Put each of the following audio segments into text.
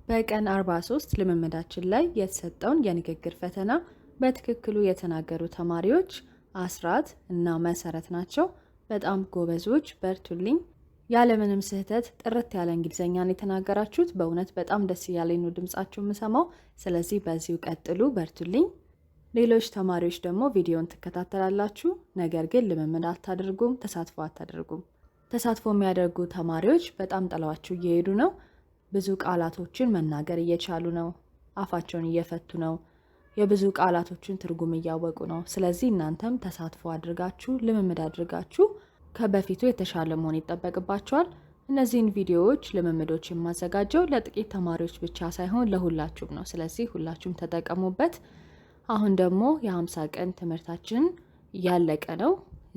በቀን 43 ልምምዳችን ላይ የተሰጠውን የንግግር ፈተና በትክክሉ የተናገሩ ተማሪዎች አስራት እና መሰረት ናቸው። በጣም ጎበዞች፣ በርቱልኝ። ያለምንም ስህተት ጥርት ያለ እንግሊዘኛን የተናገራችሁት በእውነት በጣም ደስ እያለኝ ነው ድምጻችሁ የምሰማው። ስለዚህ በዚሁ ቀጥሉ፣ በርቱልኝ። ሌሎች ተማሪዎች ደግሞ ቪዲዮን ትከታተላላችሁ፣ ነገር ግን ልምምድ አታደርጉም፣ ተሳትፎ አታደርጉም። ተሳትፎ የሚያደርጉ ተማሪዎች በጣም ጥለዋችሁ እየሄዱ ነው። ብዙ ቃላቶችን መናገር እየቻሉ ነው። አፋቸውን እየፈቱ ነው። የብዙ ቃላቶችን ትርጉም እያወቁ ነው። ስለዚህ እናንተም ተሳትፎ አድርጋችሁ ልምምድ አድርጋችሁ ከበፊቱ የተሻለ መሆን ይጠበቅባችኋል። እነዚህን ቪዲዮዎች ልምምዶች የማዘጋጀው ለጥቂት ተማሪዎች ብቻ ሳይሆን ለሁላችሁም ነው። ስለዚህ ሁላችሁም ተጠቀሙበት። አሁን ደግሞ የ50 ቀን ትምህርታችን እያለቀ ነው።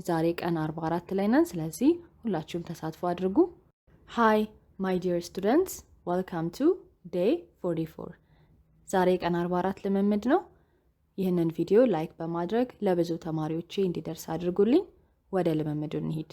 ዛሬ ቀን 44 ላይ ነን። ስለዚህ ሁላችሁም ተሳትፎ አድርጉ። ሃይ ማይ ዲር ስቱደንትስ ዌልካም ቱ ዴይ 44። ዛሬ ቀን 44 ልምምድ ነው። ይህንን ቪዲዮ ላይክ በማድረግ ለብዙ ተማሪዎቼ እንዲደርስ አድርጉልኝ። ወደ ልምምዱ እንሂድ።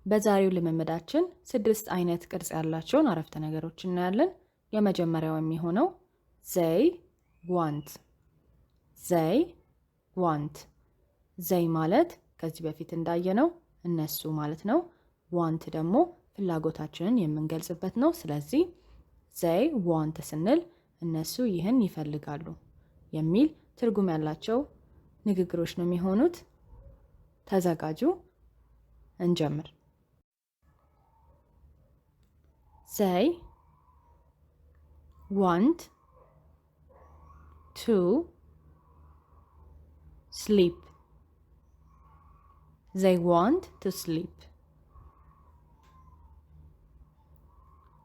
በዛሬው ልምምዳችን 6 አይነት ቅርጽ ያላቸውን አረፍተ ነገሮች እናያለን። የመጀመሪያው የሚሆነው they want። they want። they ማለት ከዚህ በፊት እንዳየነው እነሱ ማለት ነው። want ደግሞ ፍላጎታችንን የምንገልጽበት ነው። ስለዚህ they want ስንል እነሱ ይህን ይፈልጋሉ የሚል ትርጉም ያላቸው ንግግሮች ነው የሚሆኑት። ተዘጋጁ፣ እንጀምር። they want to sleep. they want to sleep.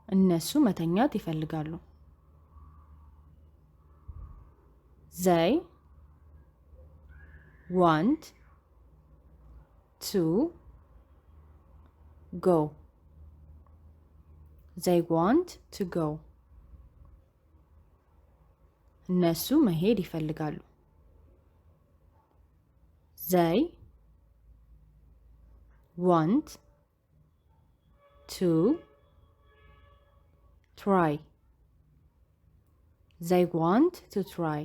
እነሱ መተኛት ይፈልጋሉ። they want to go. they want to go. እነሱ መሄድ ይፈልጋሉ። they want to try. they want to try.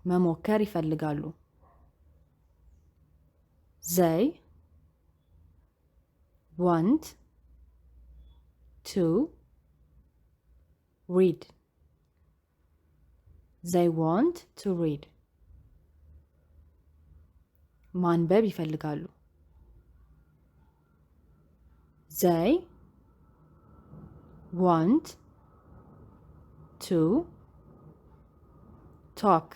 መሞከር ይፈልጋሉ። they want to read. they want to read. ማንበብ ይፈልጋሉ። they want to talk.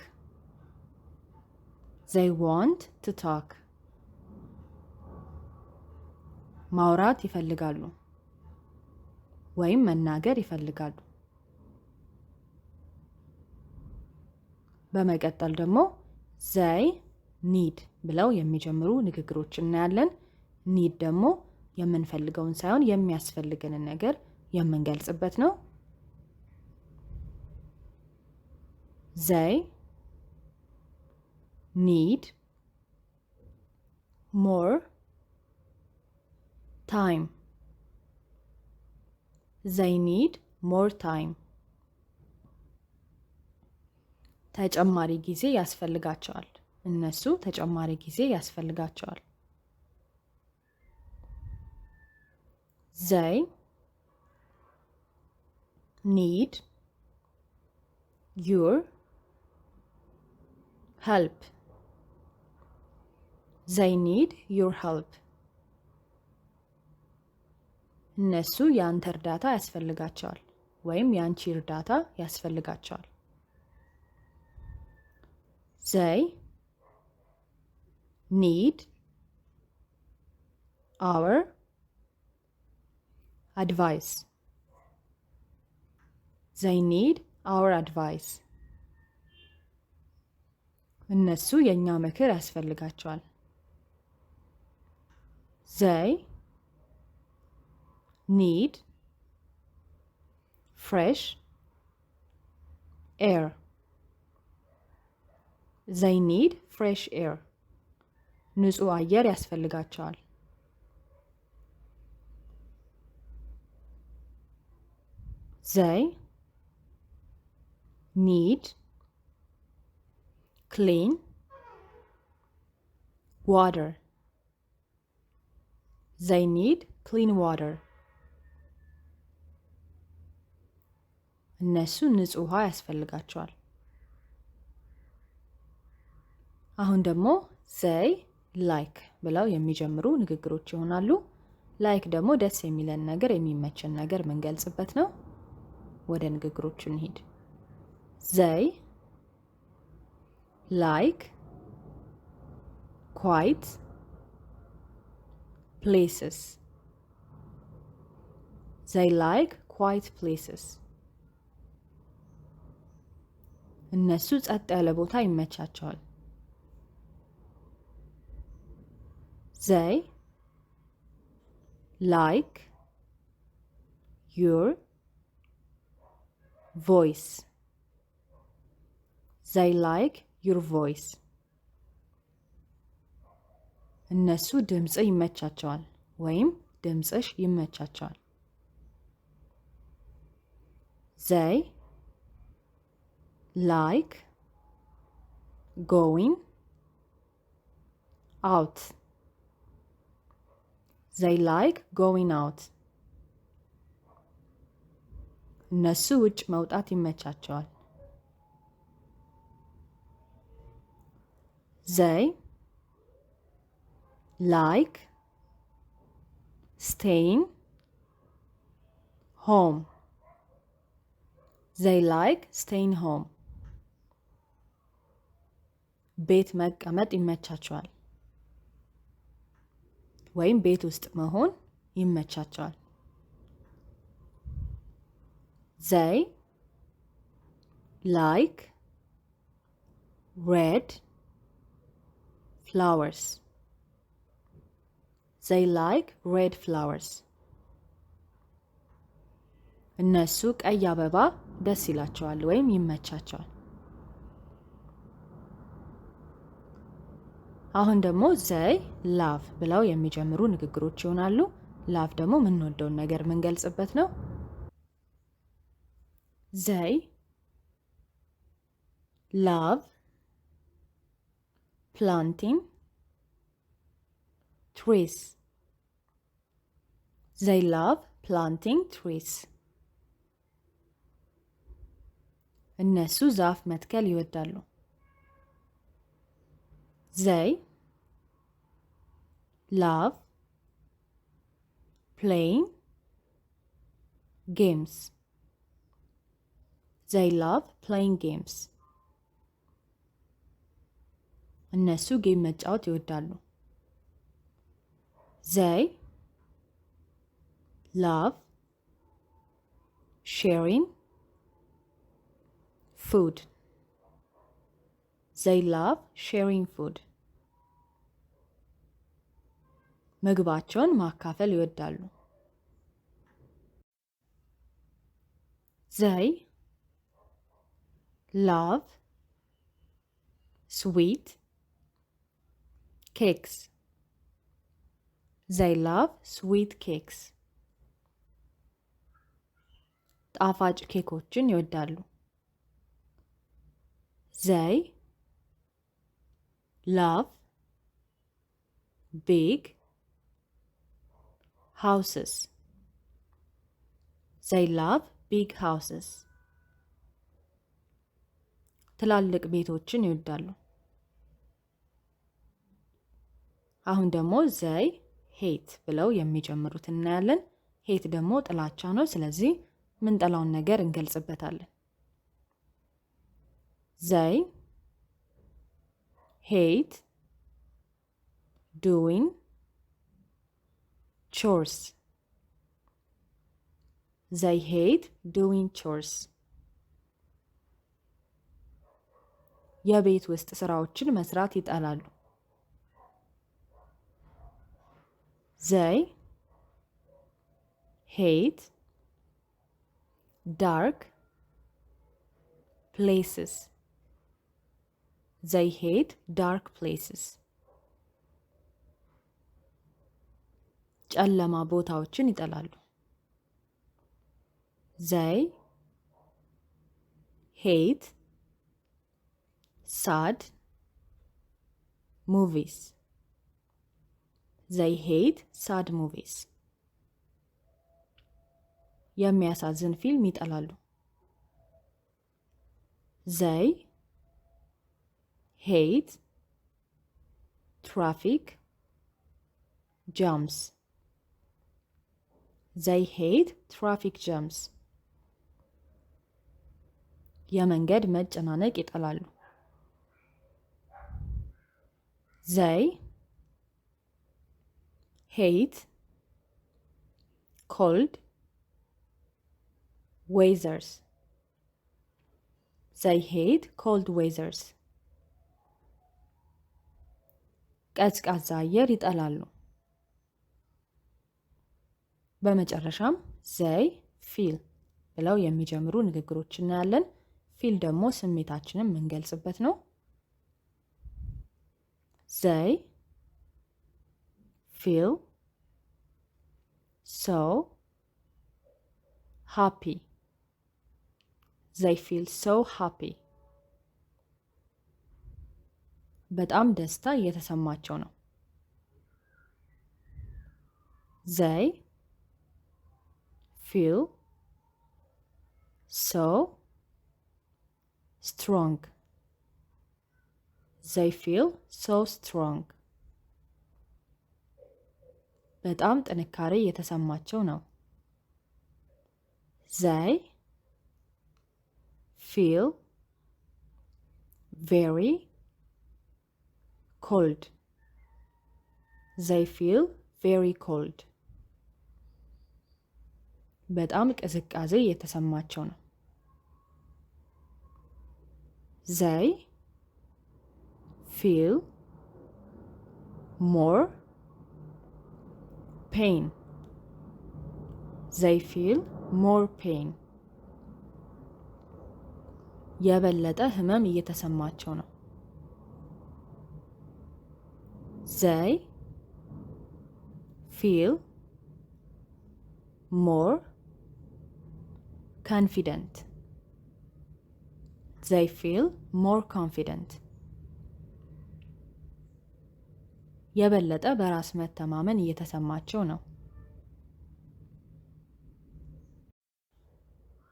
they want to talk. ማውራት ይፈልጋሉ ወይም መናገር ይፈልጋሉ። በመቀጠል ደግሞ they need ብለው የሚጀምሩ ንግግሮች እናያለን። need ደግሞ የምንፈልገውን ሳይሆን የሚያስፈልገንን ነገር የምንገልጽበት ነው። they need more time. they need more time. ተጨማሪ ጊዜ ያስፈልጋቸዋል። እነሱ ተጨማሪ ጊዜ ያስፈልጋቸዋል። they need your help. they need your help. እነሱ ያንተ እርዳታ ያስፈልጋቸዋል ወይም ያንቺ እርዳታ ያስፈልጋቸዋል። they need our advice. they need our advice. እነሱ የኛ ምክር ያስፈልጋቸዋል። they need fresh air. they need fresh air. ንጹህ አየር ያስፈልጋቸዋል። They need clean water. They need clean water. እነሱ ንጹህ ውሃ ያስፈልጋቸዋል። አሁን ደግሞ they like ብለው የሚጀምሩ ንግግሮች ይሆናሉ። ላይክ ደግሞ ደስ የሚለን ነገር የሚመችን ነገር የምንገልጽበት ነው። ወደ ንግግሮቹ እንሂድ። they like quiet places. They like quiet places. እነሱ ጸጥ ያለ ቦታ ይመቻቸዋል። They like your voice. They like your voice. እነሱ ድምጽ ይመቻቸዋል ወይም ድምጽሽ ይመቻቸዋል። They like going out. They like going out. እነሱ ውጭ መውጣት ይመቻቸዋል። They like staying home. They like staying home. ቤት መቀመጥ ይመቻቸዋል ወይም ቤት ውስጥ መሆን ይመቻቸዋል። They like red flowers. They like red flowers. እነሱ ቀይ አበባ ደስ ይላቸዋል ወይም ይመቻቸዋል። አሁን ደግሞ they love ብለው የሚጀምሩ ንግግሮች ይሆናሉ። love ደግሞ የምንወደውን ነገር የምንገልጽበት ነው። they love planting trees. They love planting trees. እነሱ ዛፍ መትከል ይወዳሉ። They love playing games. They love playing games. እነሱ ጌም መጫወት ይወዳሉ። They love sharing food. They love sharing food. ምግባቸውን ማካፈል ይወዳሉ። They love sweet cakes. They love sweet cakes. ጣፋጭ ኬኮችን ይወዳሉ። They love big houses. They love big houses. ትላልቅ ቤቶችን ይወዳሉ። አሁን ደግሞ they hate ብለው የሚጀምሩት እናያለን። hate ደግሞ ጥላቻ ነው። ስለዚህ ምንጠላውን ነገር እንገልጽበታለን። they hate doing chores. They hate doing chores. የቤት ውስጥ ስራዎችን መስራት ይጠላሉ። They hate dark places. They hate dark places. ጨለማ ቦታዎችን ይጠላሉ። they hate sad movies. they hate sad movies. የሚያሳዝን ፊልም ይጠላሉ። they hate traffic jams. they hate traffic jams. የመንገድ መጨናነቅ ይጠላሉ። they hate cold weathers. they hate cold weathers. ቀዝቃዛ አየር ይጠላሉ። በመጨረሻም they feel ብለው የሚጀምሩ ንግግሮች እናያለን። ፊል ደግሞ ስሜታችንን የምንገልጽበት ነው። they feel so happy. they feel so happy. በጣም ደስታ እየተሰማቸው ነው። they feel so strong. they feel so strong. በጣም ጥንካሬ እየተሰማቸው ነው። they feel very cold. they feel very cold. በጣም ቅዝቃዜ እየተሰማቸው ነው። they feel more pain. they feel more pain. የበለጠ ህመም እየተሰማቸው ነው። they feel more confident. they feel more confident. የበለጠ በራስ መተማመን እየተሰማቸው ነው።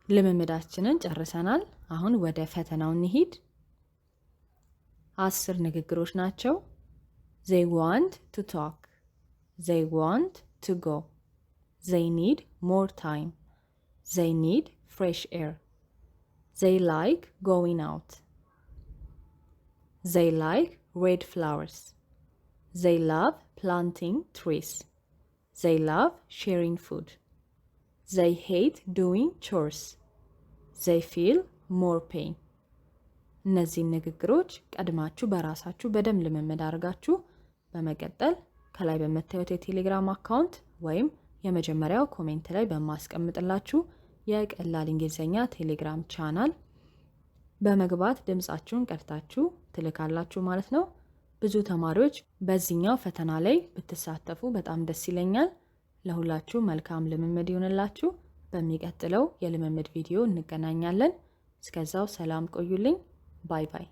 ልምምዳችንን ጨርሰናል። አሁን ወደ ፈተናው እንሂድ። 10 ንግግሮች ናቸው። they want to talk. they want to go. they need more time. they need fresh air. they like going out. they like red flowers. they love planting trees. they love sharing food. they hate doing chores. they feel more pain. እነዚህ ንግግሮች ቀድማችሁ በራሳችሁ በደንብ ልምምድ አድርጋችሁ በመቀጠል ከላይ በመታዩት የቴሌግራም አካውንት ወይም የመጀመሪያው ኮሜንት ላይ በማስቀምጥላችሁ የቀላል እንግሊዘኛ ቴሌግራም ቻናል በመግባት ድምጻችሁን ቀድታችሁ ትልካላችሁ ማለት ነው። ብዙ ተማሪዎች በዚህኛው ፈተና ላይ ብትሳተፉ በጣም ደስ ይለኛል። ለሁላችሁ መልካም ልምምድ ይሁንላችሁ። በሚቀጥለው የልምምድ ቪዲዮ እንገናኛለን። እስከዛው ሰላም ቆዩልኝ። ባይ ባይ።